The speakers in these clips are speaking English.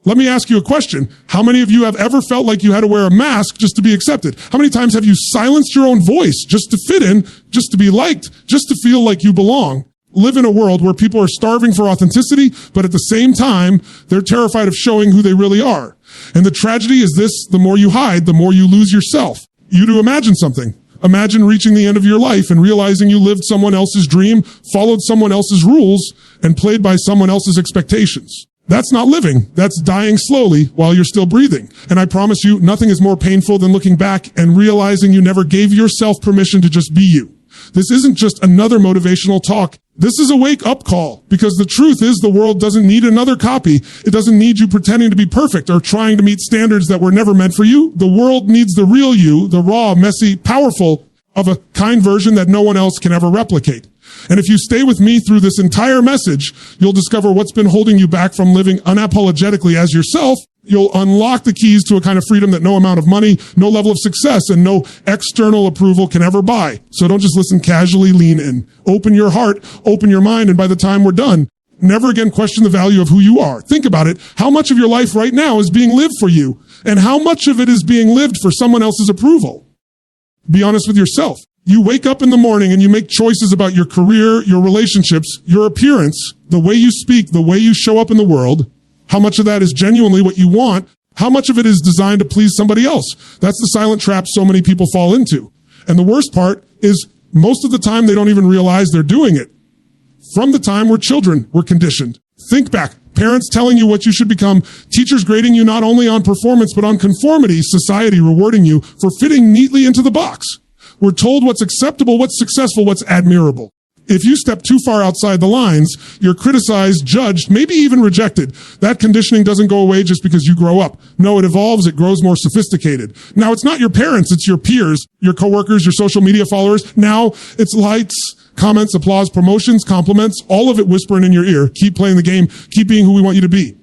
Let me ask you a question. How many of you have ever felt like you had to wear a mask just to be accepted? How many times have you silenced your own voice just to fit in, just to be liked, just to feel like you belong? Live in a world where people are starving for authenticity, but at the same time, they're terrified of showing who they really are. And the tragedy is this: the more you hide, the more you lose yourself. You to imagine something. Imagine reaching the end of your life and realizing you lived someone else's dream, followed someone else's rules, and played by someone else's expectations. That's not living. That's dying slowly while you're still breathing. And I promise you, nothing is more painful than looking back and realizing you never gave yourself permission to just be you. This isn't just another motivational talk. This is a wake-up call, because the truth is the world doesn't need another copy. It doesn't need you pretending to be perfect or trying to meet standards that were never meant for you. The world needs the real you, the raw, messy, powerful, of a kind version that no one else can ever replicate. And if you stay with me through this entire message, you'll discover what's been holding you back from living unapologetically as yourself. You'll unlock the keys to a kind of freedom that no amount of money, no level of success, and no external approval can ever buy. So don't just listen casually, lean in. Open your heart, open your mind, and by the time we're done, never again question the value of who you are. Think about it. How much of your life right now is being lived for you? And how much of it is being lived for someone else's approval? Be honest with yourself. You wake up in the morning and you make choices about your career, your relationships, your appearance, the way you speak, the way you show up in the world. How much of that is genuinely what you want? How much of it is designed to please somebody else? That's the silent trap so many people fall into. And the worst part is most of the time they don't even realize they're doing it. From the time we're children, we're conditioned. Think back. Parents telling you what you should become, teachers grading you not only on performance but on conformity, society rewarding you for fitting neatly into the box. We're told what's acceptable, what's successful, what's admirable. If you step too far outside the lines, you're criticized, judged, maybe even rejected. That conditioning doesn't go away just because you grow up. No, it evolves, it grows more sophisticated. Now, it's not your parents, it's your peers, your coworkers, your social media followers. Now, it's likes, comments, applause, promotions, compliments, all of it whispering in your ear. Keep playing the game, keep being who we want you to be.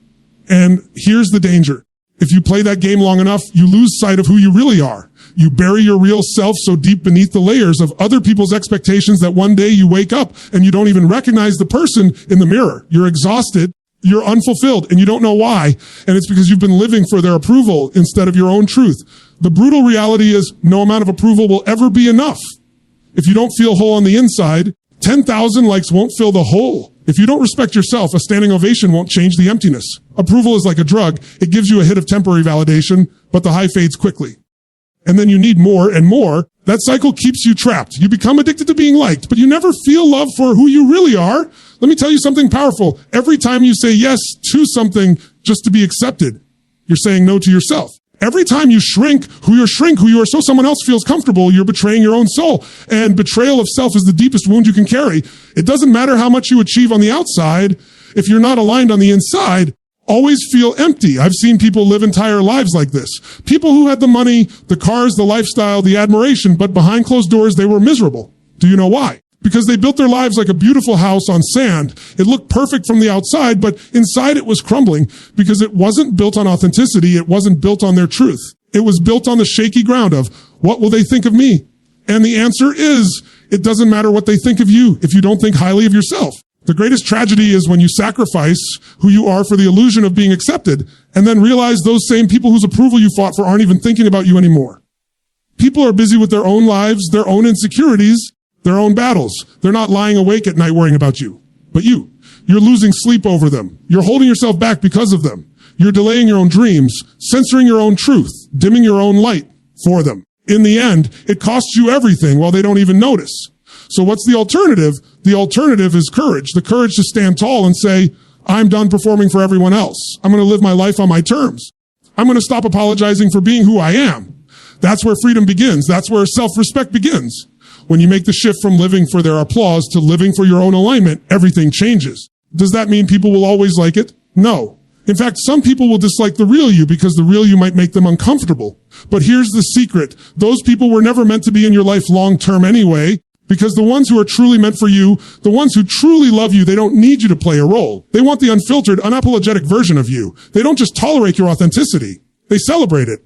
And here's the danger. If you play that game long enough, you lose sight of who you really are. You bury your real self so deep beneath the layers of other people's expectations that one day you wake up and you don't even recognize the person in the mirror. You're exhausted, you're unfulfilled, and you don't know why. And it's because you've been living for their approval instead of your own truth. The brutal reality is no amount of approval will ever be enough. If you don't feel whole on the inside, 10,000 likes won't fill the hole. If you don't respect yourself, a standing ovation won't change the emptiness. Approval is like a drug. It gives you a hit of temporary validation, but the high fades quickly. And then you need more and more. That cycle keeps you trapped. You become addicted to being liked, but you never feel love for who you really are. Let me tell you something powerful. Every time you say yes to something just to be accepted, you're saying no to yourself. Every time you shrink who you are so someone else feels comfortable, you're betraying your own soul. And betrayal of self is the deepest wound you can carry. It doesn't matter how much you achieve on the outside. If you're not aligned on the inside, always feel empty. I've seen people live entire lives like this. People who had the money, the cars, the lifestyle, the admiration, but behind closed doors, they were miserable. Do you know why? Because they built their lives like a beautiful house on sand. It looked perfect from the outside, but inside it was crumbling because it wasn't built on authenticity. It wasn't built on their truth. It was built on the shaky ground of, what will they think of me? And the answer is, it doesn't matter what they think of you if you don't think highly of yourself. The greatest tragedy is when you sacrifice who you are for the illusion of being accepted and then realize those same people whose approval you fought for aren't even thinking about you anymore. People are busy with their own lives, their own insecurities, their own battles. They're not lying awake at night worrying about you, but you. You're losing sleep over them. You're holding yourself back because of them. You're delaying your own dreams, censoring your own truth, dimming your own light for them. In the end, it costs you everything while they don't even notice. So what's the alternative? The alternative is courage. The courage to stand tall and say, I'm done performing for everyone else. I'm going to live my life on my terms. I'm going to stop apologizing for being who I am. That's where freedom begins. That's where self-respect begins. When you make the shift from living for their applause to living for your own alignment, everything changes. Does that mean people will always like it? No. In fact, some people will dislike the real you because the real you might make them uncomfortable. But here's the secret. Those people were never meant to be in your life long term anyway. Because the ones who are truly meant for you, the ones who truly love you, they don't need you to play a role. They want the unfiltered, unapologetic version of you. They don't just tolerate your authenticity. They celebrate it.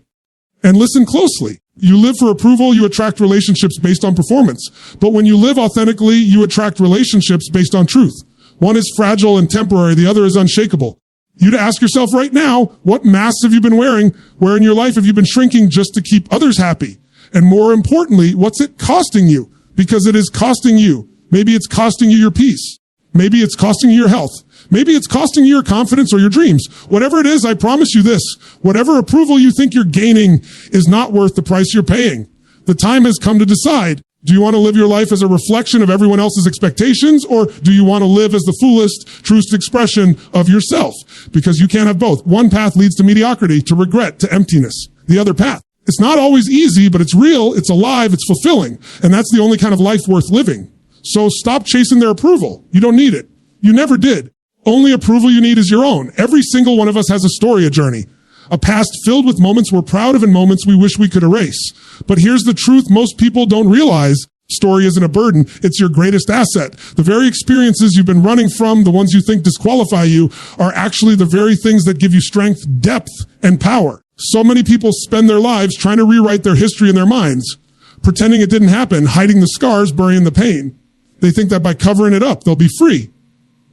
And listen closely. You live for approval, you attract relationships based on performance. But when you live authentically, you attract relationships based on truth. One is fragile and temporary, the other is unshakable. You to ask yourself right now, what masks have you been wearing? Where in your life have you been shrinking just to keep others happy? And more importantly, what's it costing you? Because it is costing you. Maybe it's costing you your peace. Maybe it's costing you your health. Maybe it's costing you your confidence or your dreams. Whatever it is, I promise you this. Whatever approval you think you're gaining is not worth the price you're paying. The time has come to decide. Do you want to live your life as a reflection of everyone else's expectations, or do you want to live as the fullest, truest expression of yourself? Because you can't have both. One path leads to mediocrity, to regret, to emptiness. The other path. It's not always easy, but it's real, it's alive, it's fulfilling. And that's the only kind of life worth living. So stop chasing their approval. You don't need it. You never did. Only approval you need is your own. Every single one of us has a story, a journey. A past filled with moments we're proud of and moments we wish we could erase. But here's the truth most people don't realize. Story isn't a burden. It's your greatest asset. The very experiences you've been running from, the ones you think disqualify you, are actually the very things that give you strength, depth, and power. So many people spend their lives trying to rewrite their history in their minds, pretending it didn't happen, hiding the scars, burying the pain. They think that by covering it up, they'll be free.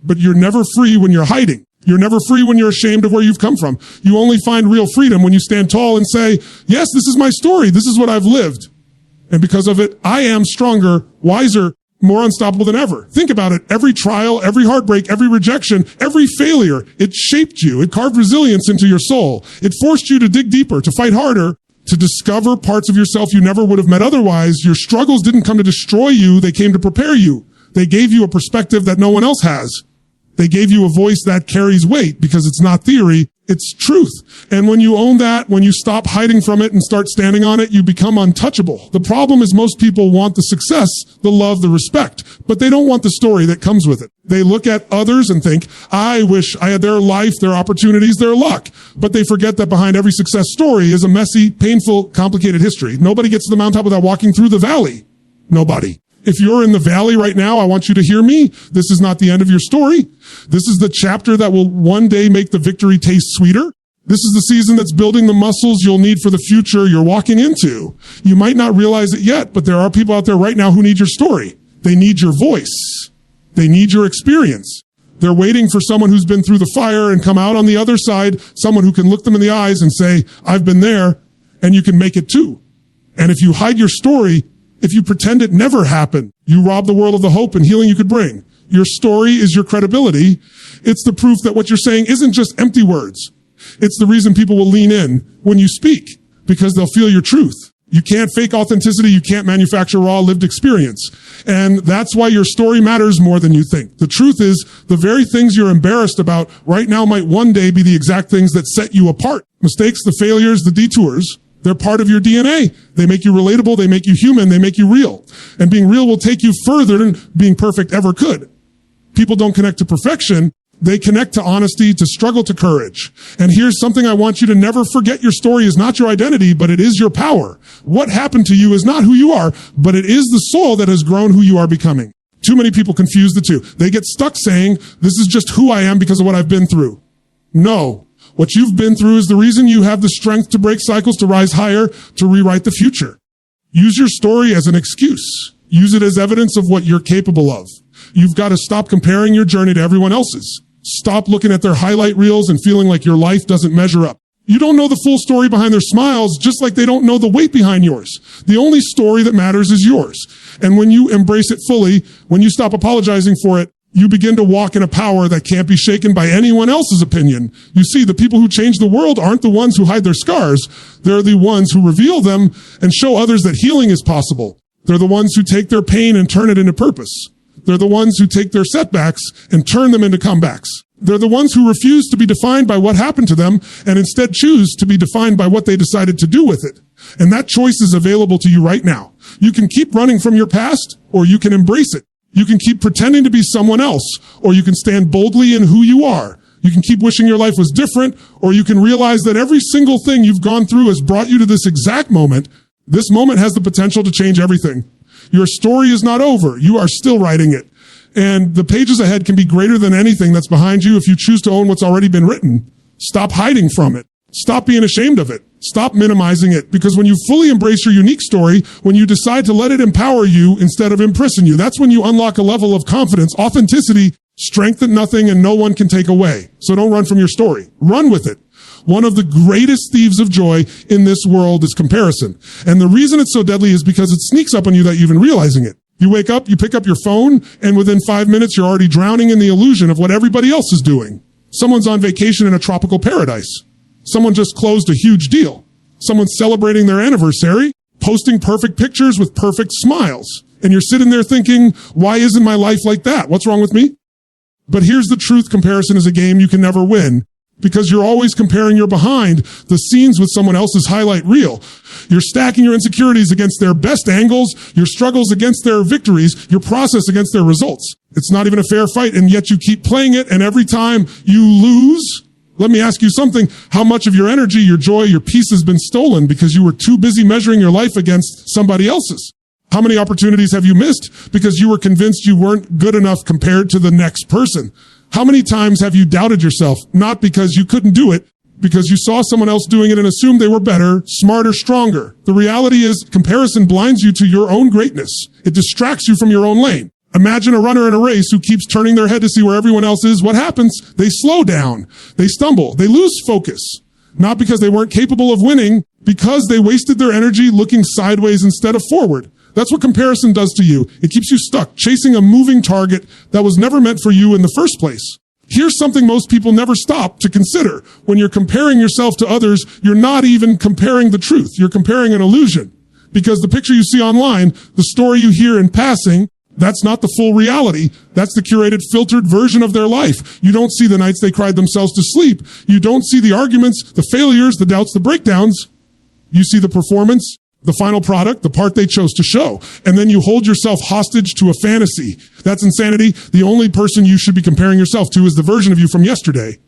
But you're never free when you're hiding. You're never free when you're ashamed of where you've come from. You only find real freedom when you stand tall and say, yes, this is my story. This is what I've lived. And because of it, I am stronger, wiser, more unstoppable than ever. Think about it. Every trial, every heartbreak, every rejection, every failure, it shaped you. It carved resilience into your soul. It forced you to dig deeper, to fight harder, to discover parts of yourself you never would have met otherwise. Your struggles didn't come to destroy you. They came to prepare you. They gave you a perspective that no one else has. They gave you a voice that carries weight because it's not theory, it's truth. And when you own that, when you stop hiding from it and start standing on it, you become untouchable. The problem is most people want the success, the love, the respect, but they don't want the story that comes with it. They look at others and think, I wish I had their life, their opportunities, their luck. But they forget that behind every success story is a messy, painful, complicated history. Nobody gets to the mountaintop without walking through the valley. Nobody. If you're in the valley right now, I want you to hear me. This is not the end of your story. This is the chapter that will one day make the victory taste sweeter. This is the season that's building the muscles you'll need for the future you're walking into. You might not realize it yet, but there are people out there right now who need your story. They need your voice. They need your experience. They're waiting for someone who's been through the fire and come out on the other side, someone who can look them in the eyes and say, I've been there, and you can make it too. And if you hide your story, if you pretend it never happened, you rob the world of the hope and healing you could bring. Your story is your credibility. It's the proof that what you're saying isn't just empty words. It's the reason people will lean in when you speak, because they'll feel your truth. You can't fake authenticity. You can't manufacture raw lived experience. And that's why your story matters more than you think. The truth is, the very things you're embarrassed about right now might one day be the exact things that set you apart. Mistakes, the failures, the detours, they're part of your DNA. They make you relatable. They make you human. They make you real. And being real will take you further than being perfect ever could. People don't connect to perfection. They connect to honesty, to struggle, to courage. And here's something I want you to never forget. Your story is not your identity, but it is your power. What happened to you is not who you are, but it is the soul that has grown who you are becoming. Too many people confuse the two. They get stuck saying, this is just who I am because of what I've been through. No. What you've been through is the reason you have the strength to break cycles, to rise higher, to rewrite the future. Use your story as an excuse. Use it as evidence of what you're capable of. You've got to stop comparing your journey to everyone else's. Stop looking at their highlight reels and feeling like your life doesn't measure up. You don't know the full story behind their smiles, just like they don't know the weight behind yours. The only story that matters is yours. And when you embrace it fully, when you stop apologizing for it, you begin to walk in a power that can't be shaken by anyone else's opinion. You see, the people who change the world aren't the ones who hide their scars. They're the ones who reveal them and show others that healing is possible. They're the ones who take their pain and turn it into purpose. They're the ones who take their setbacks and turn them into comebacks. They're the ones who refuse to be defined by what happened to them and instead choose to be defined by what they decided to do with it. And that choice is available to you right now. You can keep running from your past, or you can embrace it. You can keep pretending to be someone else, or you can stand boldly in who you are. You can keep wishing your life was different, or you can realize that every single thing you've gone through has brought you to this exact moment. This moment has the potential to change everything. Your story is not over. You are still writing it. And the pages ahead can be greater than anything that's behind you if you choose to own what's already been written. Stop hiding from it. Stop being ashamed of it. Stop minimizing it, because when you fully embrace your unique story, when you decide to let it empower you instead of imprison you, that's when you unlock a level of confidence, authenticity, Strength that nothing and no one can take away. So don't run from your story. Run with it. One of the greatest thieves of joy in this world is comparison. And the reason it's so deadly is because it sneaks up on you without you even realizing it. You wake up, you pick up your phone, and within 5 minutes, you're already drowning in the illusion of what everybody else is doing. Someone's on vacation in a tropical paradise. Someone just closed a huge deal. Someone's celebrating their anniversary, posting perfect pictures with perfect smiles. And you're sitting there thinking, why isn't my life like that? What's wrong with me? But here's the truth. Comparison is a game you can never win because you're always comparing your behind the scenes with someone else's highlight reel. You're stacking your insecurities against their best angles, your struggles against their victories, your process against their results. It's not even a fair fight, and yet you keep playing it, and every time you lose, let me ask you something. How much of your energy, your joy, your peace has been stolen because you were too busy measuring your life against somebody else's? How many opportunities have you missed because you were convinced you weren't good enough compared to the next person? How many times have you doubted yourself, not because you couldn't do it, because you saw someone else doing it and assumed they were better, smarter, stronger? The reality is comparison blinds you to your own greatness. It distracts you from your own lane. Imagine a runner in a race who keeps turning their head to see where everyone else is. What happens? They slow down. They stumble. They lose focus. Not because they weren't capable of winning, because they wasted their energy looking sideways instead of forward. That's what comparison does to you. It keeps you stuck, chasing a moving target that was never meant for you in the first place. Here's something most people never stop to consider. When you're comparing yourself to others, you're not even comparing the truth. You're comparing an illusion. Because the picture you see online, the story you hear in passing, that's not the full reality. That's the curated, filtered version of their life. You don't see the nights they cried themselves to sleep. You don't see the arguments, the failures, the doubts, the breakdowns. You see the performance, the final product, the part they chose to show. And then you hold yourself hostage to a fantasy. That's insanity. The only person you should be comparing yourself to is the version of you from yesterday.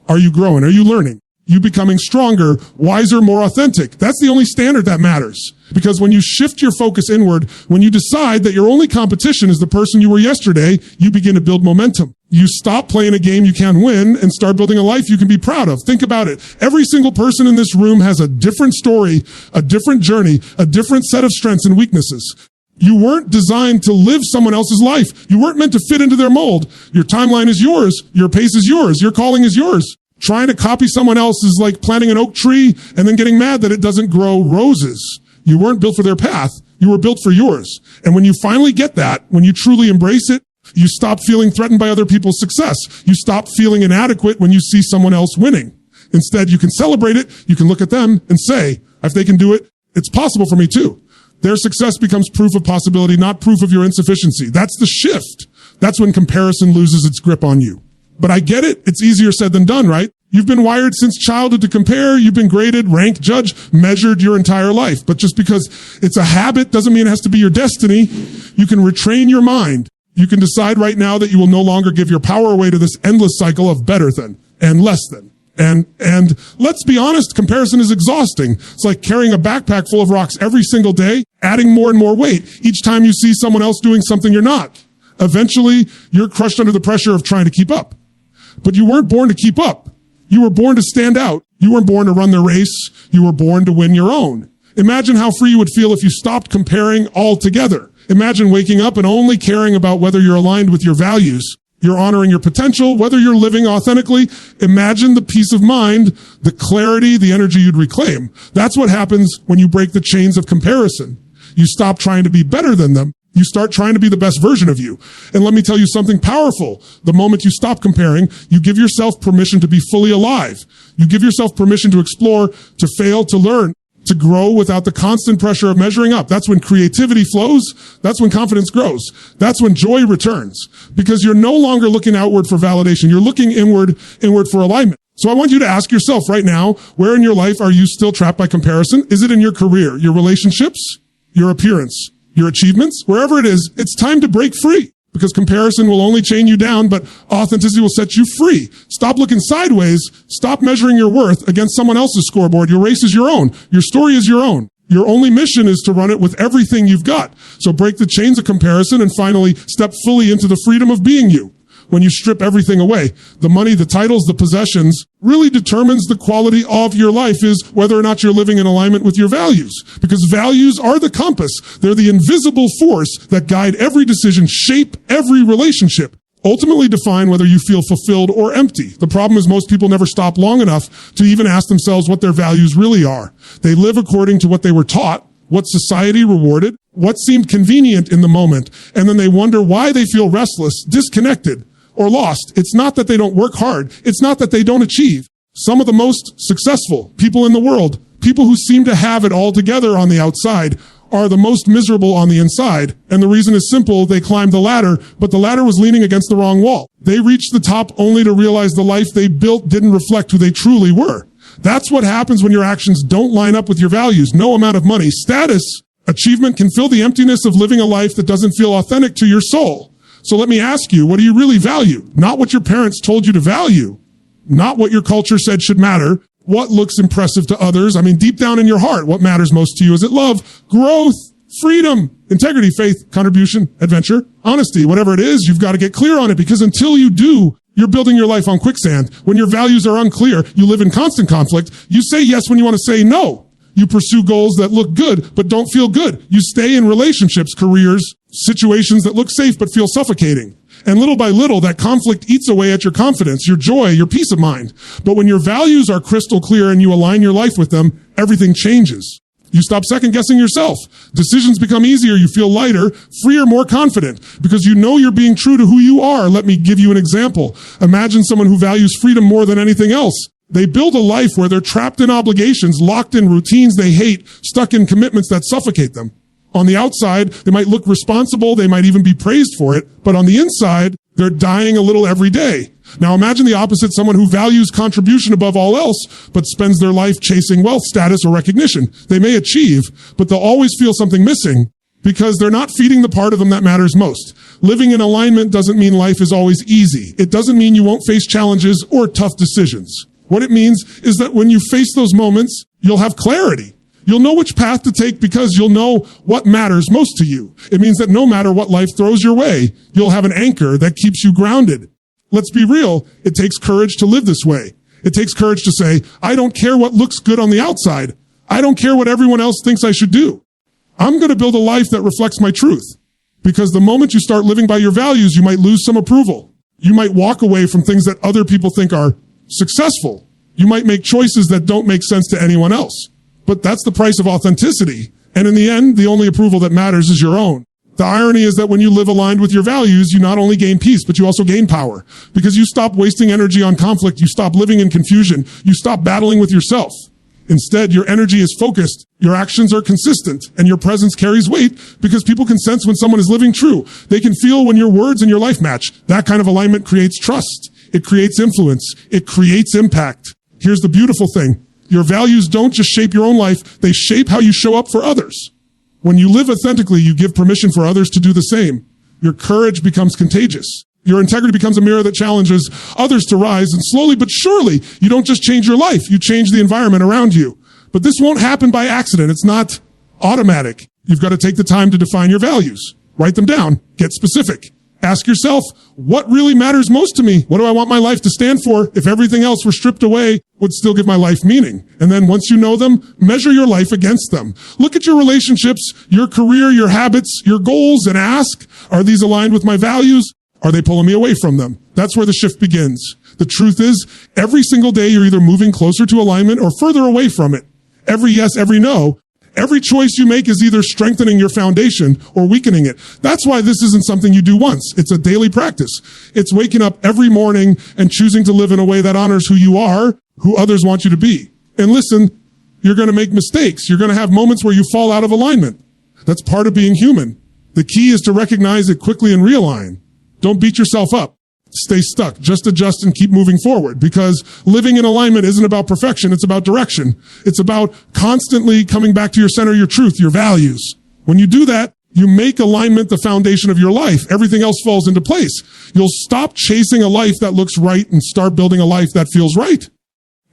Are you growing? Are you learning? You becoming stronger, wiser, more authentic. That's the only standard that matters. Because when you shift your focus inward, when you decide that your only competition is the person you were yesterday, you begin to build momentum. You stop playing a game you can't win and start building a life you can be proud of. Think about it. Every single person in this room has a different story, a different journey, a different set of strengths and weaknesses. You weren't designed to live someone else's life. You weren't meant to fit into their mold. Your timeline is yours. Your pace is yours. Your calling is yours. Trying to copy someone else is like planting an oak tree and then getting mad that it doesn't grow roses. You weren't built for their path. You were built for yours. And when you finally get that, when you truly embrace it, you stop feeling threatened by other people's success. You stop feeling inadequate when you see someone else winning. Instead, you can celebrate it. You can look at them and say, if they can do it, it's possible for me too. Their success becomes proof of possibility, not proof of your insufficiency. That's the shift. That's when comparison loses its grip on you. But I get it. It's easier said than done, right? You've been wired since childhood to compare. You've been graded, ranked, judged, measured your entire life. But just because it's a habit doesn't mean it has to be your destiny. You can retrain your mind. You can decide right now that you will no longer give your power away to this endless cycle of better than and less than. And let's be honest, comparison is exhausting. It's like carrying a backpack full of rocks every single day, adding more and more weight each time you see someone else doing something you're not. Eventually, you're crushed under the pressure of trying to keep up. But you weren't born to keep up. You were born to stand out. You weren't born to run the race. You were born to win your own. Imagine how free you would feel if you stopped comparing altogether. Imagine waking up and only caring about whether you're aligned with your values. You're honoring your potential, whether you're living authentically. Imagine the peace of mind, the clarity, the energy you'd reclaim. That's what happens when you break the chains of comparison. You stop trying to be better than them. You start trying to be the best version of you. And let me tell you something powerful. The moment you stop comparing, you give yourself permission to be fully alive. You give yourself permission to explore, to fail, to learn, to grow without the constant pressure of measuring up. That's when creativity flows. That's when confidence grows. That's when joy returns. Because you're no longer looking outward for validation. You're looking inward for alignment. So I want you to ask yourself right now, where in your life are you still trapped by comparison? Is it in your career, your relationships, your appearance, your achievements? Wherever it is, it's time to break free. Because comparison will only chain you down, but authenticity will set you free. Stop looking sideways. Stop measuring your worth against someone else's scoreboard. Your race is your own. Your story is your own. Your only mission is to run it with everything you've got. So break the chains of comparison and finally step fully into the freedom of being you. When you strip everything away, the money, the titles, the possessions really determines the quality of your life is whether or not you're living in alignment with your values. Because values are the compass. They're the invisible force that guide every decision, shape every relationship. ultimately define whether you feel fulfilled or empty. The problem is most people never stop long enough to even ask themselves what their values really are. They live according to what they were taught, what society rewarded, what seemed convenient in the moment, and then they wonder why they feel restless, disconnected, or lost. It's not that they don't work hard. It's not that they don't achieve. Some of the most successful people in the world, people who seem to have it all together on the outside, are the most miserable on the inside. And the reason is simple. They climbed the ladder, but the ladder was leaning against the wrong wall. They reached the top only to realize the life they built didn't reflect who they truly were. That's what happens when your actions don't line up with your values. No amount of money, status, achievement can fill the emptiness of living a life that doesn't feel authentic to your soul. So let me ask you, what do you really value? Not what your parents told you to value, not what your culture said should matter, what looks impressive to others. I mean, deep down in your heart, what matters most to you? Is it love, growth, freedom, integrity, faith, contribution, adventure, honesty? Whatever it is, you've got to get clear on it, because until you do, you're building your life on quicksand. When your values are unclear, you live in constant conflict. You say yes when you want to say no. You pursue goals that look good but don't feel good. You stay in relationships, careers, situations that look safe but feel suffocating. And little by little, that conflict eats away at your confidence, your joy, your peace of mind. But when your values are crystal clear and you align your life with them, everything changes. You stop second-guessing yourself. Decisions become easier. You feel lighter, freer, more confident, because you know you're being true to who you are. Let me give you an example. Imagine someone who values freedom more than anything else. They build a life where they're trapped in obligations, locked in routines they hate, stuck in commitments that suffocate them. On the outside, they might look responsible, they might even be praised for it, but on the inside, they're dying a little every day. Now imagine the opposite, someone who values contribution above all else, but spends their life chasing wealth, status, or recognition. They may achieve, but they'll always feel something missing because they're not feeding the part of them that matters most. Living in alignment doesn't mean life is always easy. It doesn't mean you won't face challenges or tough decisions. What it means is that when you face those moments, you'll have clarity. You'll know which path to take because you'll know what matters most to you. It means that no matter what life throws your way, you'll have an anchor that keeps you grounded. Let's be real. It takes courage to live this way. It takes courage to say, I don't care what looks good on the outside. I don't care what everyone else thinks I should do. I'm going to build a life that reflects my truth. Because the moment you start living by your values, you might lose some approval. You might walk away from things that other people think are successful. You might make choices that don't make sense to anyone else. But that's the price of authenticity. And in the end, the only approval that matters is your own. The irony is that when you live aligned with your values, you not only gain peace, but you also gain power. Because you stop wasting energy on conflict. You stop living in confusion. You stop battling with yourself. Instead, your energy is focused. Your actions are consistent and your presence carries weight because people can sense when someone is living true. They can feel when your words and your life match. That kind of alignment creates trust. It creates influence. It creates impact. Here's the beautiful thing. Your values don't just shape your own life, they shape how you show up for others. When you live authentically, you give permission for others to do the same. Your courage becomes contagious. Your integrity becomes a mirror that challenges others to rise, and slowly but surely, you don't just change your life, you change the environment around you. But this won't happen by accident. It's not automatic. You've got to take the time to define your values. Write them down. Get specific. Ask yourself, what really matters most to me? What do I want my life to stand for? If everything else were stripped away, would still give my life meaning? And then once you know them, measure your life against them. Look at your relationships, your career, your habits, your goals, and ask, are these aligned with my values? Are they pulling me away from them? That's where the shift begins. The truth is, every single day you're either moving closer to alignment or further away from it. Every yes, every no. Every choice you make is either strengthening your foundation or weakening it. That's why this isn't something you do once. It's a daily practice. It's waking up every morning and choosing to live in a way that honors who you are, who others want you to be. And listen, you're going to make mistakes. You're going to have moments where you fall out of alignment. That's part of being human. The key is to recognize it quickly and realign. Don't beat yourself up. Stay stuck. Just adjust and keep moving forward, because living in alignment isn't about perfection. It's about direction. It's about constantly coming back to your center, your truth, your values. When you do that, you make alignment the foundation of your life. Everything else falls into place. You'll stop chasing a life that looks right and start building a life that feels right.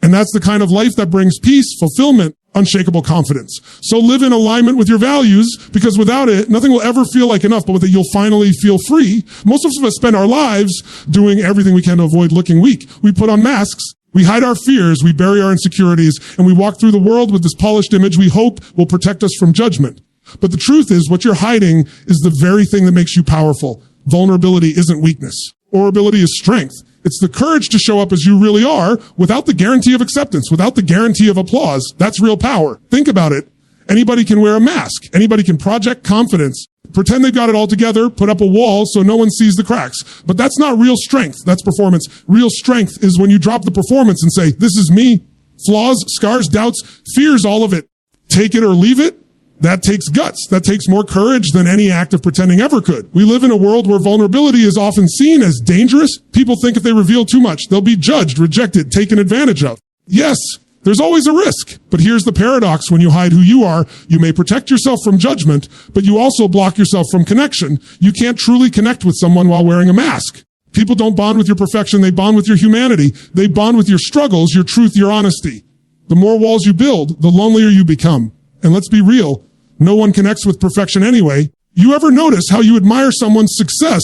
And that's the kind of life that brings peace, fulfillment, unshakable confidence. So live in alignment with your values, because without it, nothing will ever feel like enough, but with it, you'll finally feel free. Most of us spend our lives doing everything we can to avoid looking weak. We put on masks. We hide our fears. We bury our insecurities, and we walk through the world with this polished image we hope will protect us from judgment. But the truth is, what you're hiding is the very thing that makes you powerful. Vulnerability isn't weakness. Vulnerability is strength. It's the courage to show up as you really are without the guarantee of acceptance, without the guarantee of applause. That's real power. Think about it. Anybody can wear a mask. Anybody can project confidence, pretend they've got it all together, put up a wall so no one sees the cracks. But that's not real strength. That's performance. Real strength is when you drop the performance and say, this is me. Flaws, scars, doubts, fears, all of it. Take it or leave it. That takes guts. That takes more courage than any act of pretending ever could. We live in a world where vulnerability is often seen as dangerous. People think if they reveal too much, they'll be judged, rejected, taken advantage of. Yes, there's always a risk. But here's the paradox. When you hide who you are, you may protect yourself from judgment, but you also block yourself from connection. You can't truly connect with someone while wearing a mask. People don't bond with your perfection. They bond with your humanity. They bond with your struggles, your truth, your honesty. The more walls you build, the lonelier you become. And let's be real. No one connects with perfection anyway. You ever notice how you admire someone's success,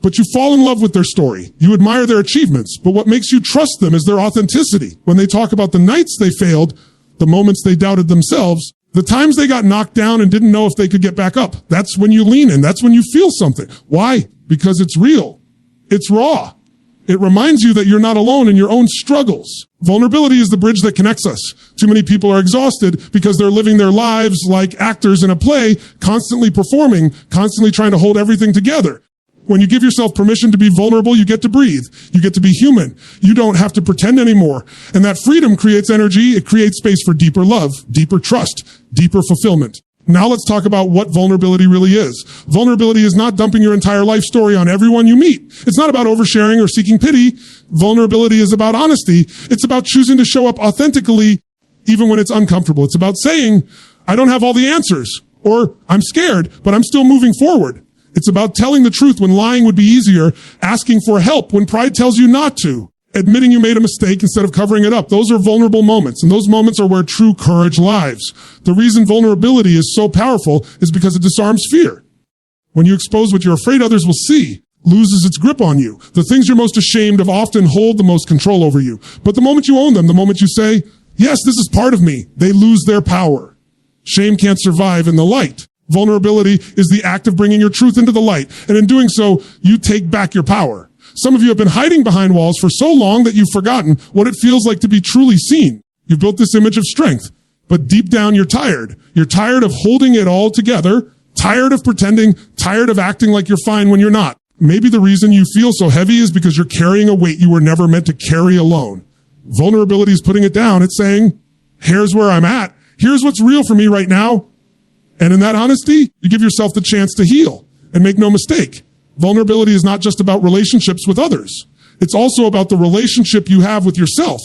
but you fall in love with their story? You admire their achievements, but what makes you trust them is their authenticity. When they talk about the nights they failed, the moments they doubted themselves, the times they got knocked down and didn't know if they could get back up, that's when you lean in. That's when you feel something. Why? Because it's real. It's raw. It reminds you that you're not alone in your own struggles. Vulnerability is the bridge that connects us. Too many people are exhausted because they're living their lives like actors in a play, constantly performing, constantly trying to hold everything together. When you give yourself permission to be vulnerable, you get to breathe. You get to be human. You don't have to pretend anymore. And that freedom creates energy. It creates space for deeper love, deeper trust, deeper fulfillment. Now let's talk about what vulnerability really is. Vulnerability is not dumping your entire life story on everyone you meet. It's not about oversharing or seeking pity. Vulnerability is about honesty. It's about choosing to show up authentically even when it's uncomfortable. It's about saying, I don't have all the answers, or I'm scared, but I'm still moving forward. It's about telling the truth when lying would be easier, asking for help when pride tells you not to, admitting you made a mistake instead of covering it up. Those are vulnerable moments, and those moments are where true courage lies. The reason vulnerability is so powerful is because it disarms fear. When you expose what you're afraid others will see, loses its grip on you. The things you're most ashamed of often hold the most control over you. But the moment you own them, the moment you say, yes, this is part of me, they lose their power. Shame can't survive in the light. Vulnerability is the act of bringing your truth into the light. And in doing so, you take back your power. Some of you have been hiding behind walls for so long that you've forgotten what it feels like to be truly seen. You've built this image of strength, but deep down you're tired. You're tired of holding it all together, tired of pretending, tired of acting like you're fine when you're not. Maybe the reason you feel so heavy is because you're carrying a weight you were never meant to carry alone. Vulnerability is putting it down. It's saying, here's where I'm at. Here's what's real for me right now. And in that honesty, you give yourself the chance to heal. And make no mistake, vulnerability is not just about relationships with others. It's also about the relationship you have with yourself.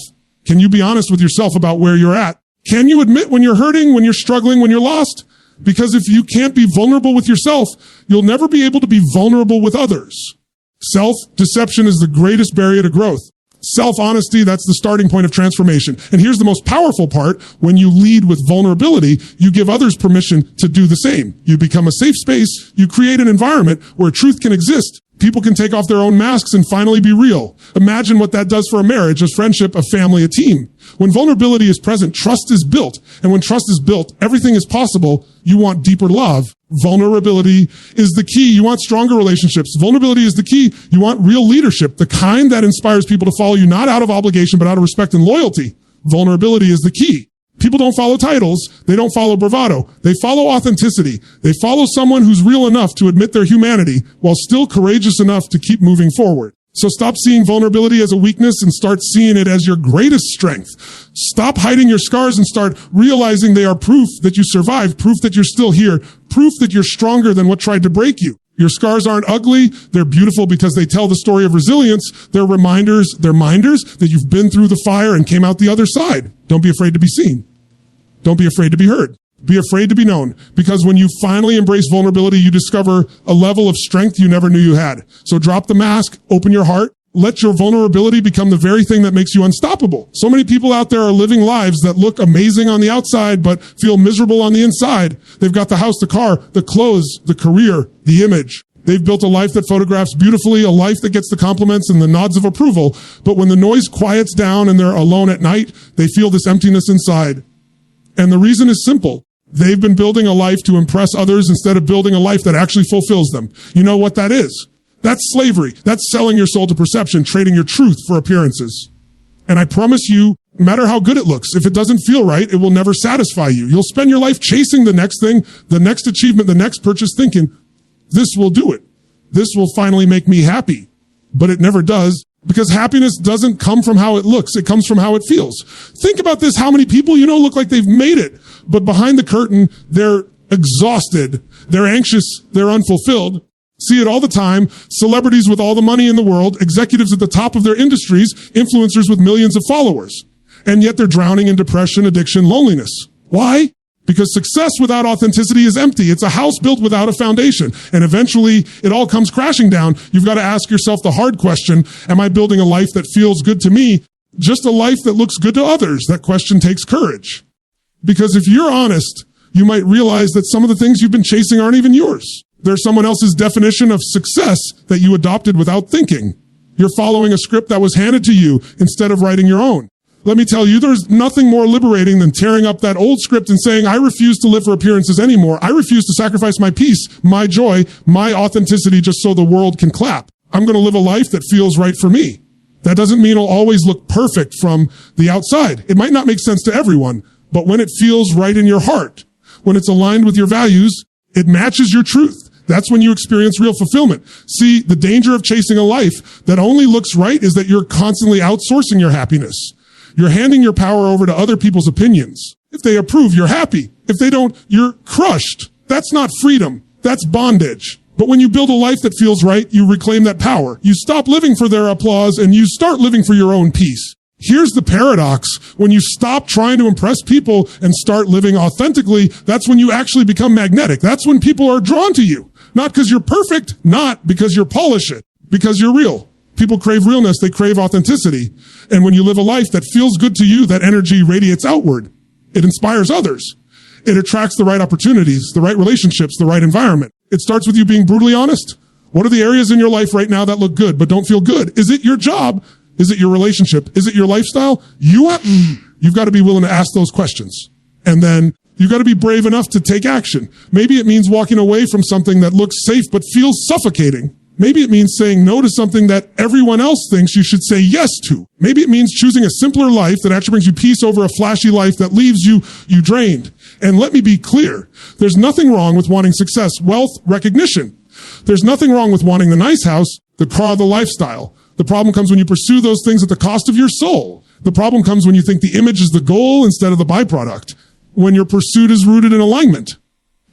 Can you be honest with yourself about where you're at? Can you admit when you're hurting, when you're struggling, when you're lost? Because if you can't be vulnerable with yourself, you'll never be able to be vulnerable with others. Self-deception is the greatest barrier to growth. Self-honesty, that's the starting point of transformation. And here's the most powerful part. When you lead with vulnerability, you give others permission to do the same. You become a safe space. You create an environment where truth can exist. People can take off their own masks and finally be real. Imagine what that does for a marriage, a friendship, a family, a team. When vulnerability is present, trust is built. And when trust is built, everything is possible. You want deeper love. Vulnerability is the key. You want stronger relationships. Vulnerability is the key. You want real leadership, the kind that inspires people to follow you, not out of obligation, but out of respect and loyalty. Vulnerability is the key. People don't follow titles. They don't follow bravado. They follow authenticity. They follow someone who's real enough to admit their humanity while still courageous enough to keep moving forward. So stop seeing vulnerability as a weakness and start seeing it as your greatest strength. Stop hiding your scars and start realizing they are proof that you survived, proof that you're still here, proof that you're stronger than what tried to break you. Your scars aren't ugly. They're beautiful because they tell the story of resilience. They're reminders, they're minders that you've been through the fire and came out the other side. Don't be afraid to be seen. Don't be afraid to be heard. Be afraid to be known. Because when you finally embrace vulnerability, you discover a level of strength you never knew you had. So drop the mask, open your heart, let your vulnerability become the very thing that makes you unstoppable. So many people out there are living lives that look amazing on the outside, but feel miserable on the inside. They've got the house, the car, the clothes, the career, the image. They've built a life that photographs beautifully, a life that gets the compliments and the nods of approval. But when the noise quiets down and they're alone at night, they feel this emptiness inside. And the reason is simple. They've been building a life to impress others instead of building a life that actually fulfills them. You know what that is? That's slavery. That's selling your soul to perception, trading your truth for appearances. And I promise you, no matter how good it looks, if it doesn't feel right, it will never satisfy you. You'll spend your life chasing the next thing, the next achievement, the next purchase, thinking, this will do it. This will finally make me happy. But it never does, because happiness doesn't come from how it looks. It comes from how it feels. Think about this. How many people you know look like they've made it, but behind the curtain, they're exhausted, they're anxious, they're unfulfilled. See it all the time. Celebrities with all the money in the world, executives at the top of their industries, influencers with millions of followers. And yet they're drowning in depression, addiction, loneliness. Why? Because success without authenticity is empty. It's a house built without a foundation. And eventually it all comes crashing down. You've got to ask yourself the hard question, am I building a life that feels good to me? Just a life that looks good to others? That question takes courage. Because if you're honest, you might realize that some of the things you've been chasing aren't even yours. They're someone else's definition of success that you adopted without thinking. You're following a script that was handed to you instead of writing your own. Let me tell you, there's nothing more liberating than tearing up that old script and saying, I refuse to live for appearances anymore. I refuse to sacrifice my peace, my joy, my authenticity just so the world can clap. I'm going to live a life that feels right for me. That doesn't mean it'll always look perfect from the outside. It might not make sense to everyone, but when it feels right in your heart, when it's aligned with your values, it matches your truth. That's when you experience real fulfillment. See, the danger of chasing a life that only looks right is that you're constantly outsourcing your happiness. You're handing your power over to other people's opinions. If they approve, you're happy. If they don't, you're crushed. That's not freedom. That's bondage. But when you build a life that feels right, you reclaim that power. You stop living for their applause and you start living for your own peace. Here's the paradox. When you stop trying to impress people and start living authentically, that's when you actually become magnetic. That's when people are drawn to you. Not because you're perfect, not because you're polished, because you're real. People crave realness, they crave authenticity. And when you live a life that feels good to you, that energy radiates outward. It inspires others. It attracts the right opportunities, the right relationships, the right environment. It starts with you being brutally honest. What are the areas in your life right now that look good but don't feel good? Is it your job? Is it your relationship? Is it your lifestyle? You've got to be willing to ask those questions. And then you've got to be brave enough to take action. Maybe it means walking away from something that looks safe but feels suffocating. Maybe it means saying no to something that everyone else thinks you should say yes to. Maybe it means choosing a simpler life that actually brings you peace over a flashy life that leaves you drained. And let me be clear. There's nothing wrong with wanting success, wealth, recognition. There's nothing wrong with wanting the nice house, the car, the lifestyle. The problem comes when you pursue those things at the cost of your soul. The problem comes when you think the image is the goal instead of the byproduct. When your pursuit is rooted in alignment.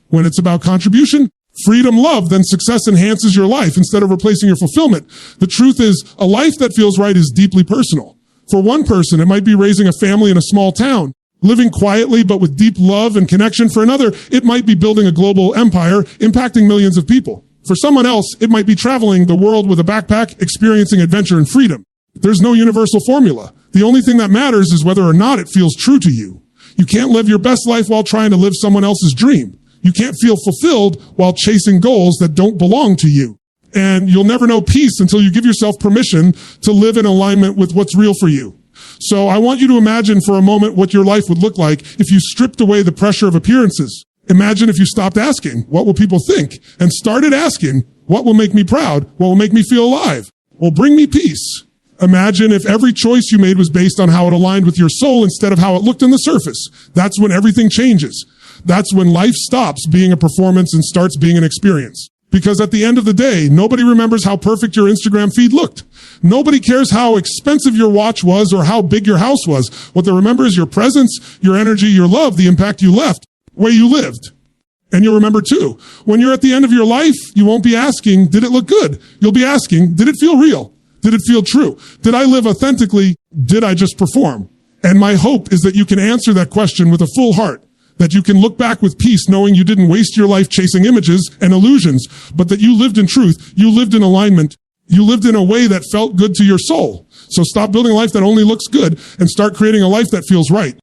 When it's about contribution, freedom, love, then success enhances your life instead of replacing your fulfillment. The truth is, a life that feels right is deeply personal. For one person, it might be raising a family in a small town. Living quietly but with deep love and connection. For another, it might be building a global empire, impacting millions of people. For someone else, it might be traveling the world with a backpack, experiencing adventure and freedom. There's no universal formula. The only thing that matters is whether or not it feels true to you. You can't live your best life while trying to live someone else's dream. You can't feel fulfilled while chasing goals that don't belong to you. And you'll never know peace until you give yourself permission to live in alignment with what's real for you. So I want you to imagine for a moment what your life would look like if you stripped away the pressure of appearances. Imagine if you stopped asking, what will people think? And started asking, what will make me proud? What will make me feel alive? Will bring me peace? Imagine if every choice you made was based on how it aligned with your soul instead of how it looked on the surface. That's when everything changes. That's when life stops being a performance and starts being an experience. Because at the end of the day, nobody remembers how perfect your Instagram feed looked. Nobody cares how expensive your watch was or how big your house was. What they remember is your presence, your energy, your love, the impact you left, where you lived. And you'll remember too, when you're at the end of your life, you won't be asking, did it look good? You'll be asking, did it feel real? Did it feel true? Did I live authentically? Did I just perform? And my hope is that you can answer that question with a full heart, that you can look back with peace knowing you didn't waste your life chasing images and illusions, but that you lived in truth, you lived in alignment, you lived in a way that felt good to your soul. So stop building a life that only looks good and start creating a life that feels right.